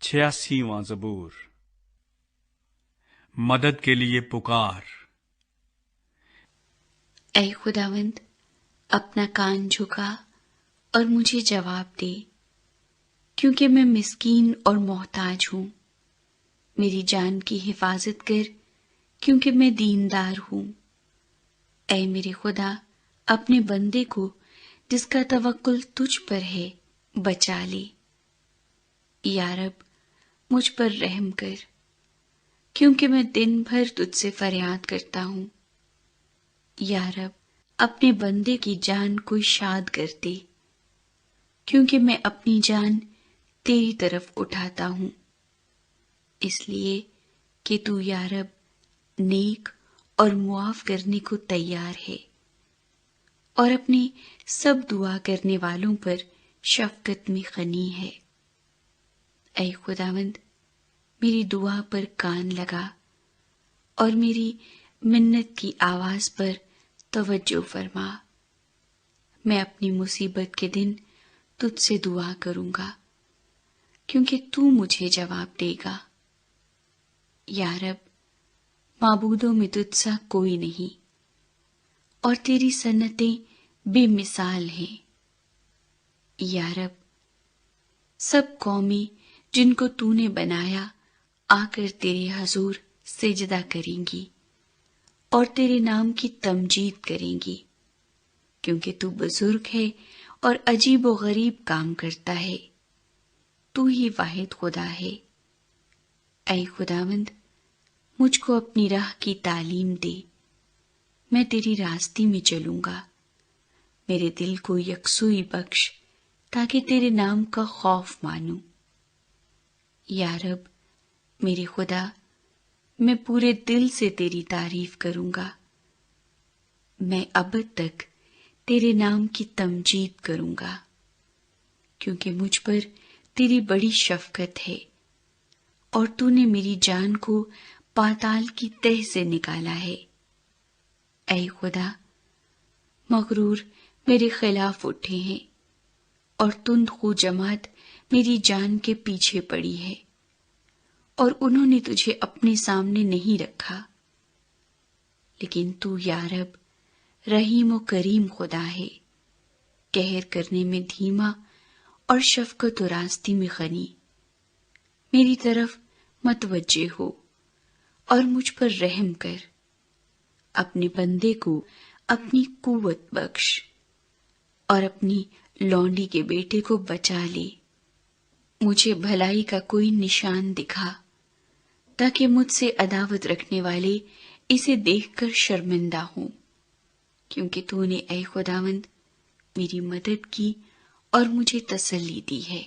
86واں زبور۔ مدد کے لیے پکار۔ اے خداوند، اپنا کان جھکا اور مجھے جواب دے، کیونکہ میں مسکین اور محتاج ہوں۔ میری جان کی حفاظت کر، کیونکہ میں دیندار ہوں۔ اے میرے خدا، اپنے بندے کو جس کا توکل تجھ پر ہے بچا لے۔ یا رب، مجھ پر رحم کر، کیونکہ میں دن بھر تجھ سے فریاد کرتا ہوں۔ یا رب، اپنے بندے کی جان کو شاد کر دے، کیونکہ میں اپنی جان تیری طرف اٹھاتا ہوں، اس لیے کہ تو یا رب نیک اور معاف کرنے کو تیار ہے، اور اپنی سب دعا کرنے والوں پر شفقت میں غنی ہے۔ اے خداوند، میری دعا پر کان لگا اور میری منت کی آواز پر توجہ فرما۔ میں اپنی مصیبت کے دن تجھ سے دعا کروں گا، کیونکہ تو مجھے جواب دے گا۔ یا رب، معبودوں میں تجھ سا کوئی نہیں، اور تیری صنعتیں بے مثال ہیں۔ یا رب، سب قومیں جن کو تو نے بنایا آ کر تیرے حضور سجدہ کریں گی اور تیرے نام کی تمجید کریں گی، کیونکہ تو بزرگ ہے اور عجیب و غریب کام کرتا ہے۔ تو ہی واحد خدا ہے۔ اے خداوند، مجھ کو اپنی راہ کی تعلیم دے، میں تیری راستے میں چلوں گا۔ میرے دل کو یکسوئی بخش، تاکہ تیرے نام کا خوف مانوں۔ یا رب، میرے خدا، میں پورے دل سے تیری تعریف کروں گا۔ میں ابد تک تیرے نام کی تمجید کروں گا، کیونکہ مجھ پر تیری بڑی شفقت ہے، اور تو نے میری جان کو پاتال کی تہ سے نکالا ہے۔ اے خدا، مغرور میرے خلاف اٹھے ہیں، اور تند خو جماعت میری جان کے پیچھے پڑی ہے، اور انہوں نے تجھے اپنے سامنے نہیں رکھا۔ لیکن تو یا رب رحیم و کریم خدا ہے، قہر کرنے میں دھیما اور شفقت و راستی میں غنی۔ میری طرف متوجہ ہو اور مجھ پر رحم کر۔ اپنے بندے کو اپنی قوت بخش، اور اپنی لونڈی کے بیٹے کو بچا لے۔ مجھے بھلائی کا کوئی نشان دکھا، تاکہ مجھ سے عداوت رکھنے والے اسے دیکھ کر شرمندہ ہوں، کیونکہ تو نے اے خداوند میری مدد کی اور مجھے تسلی دی ہے۔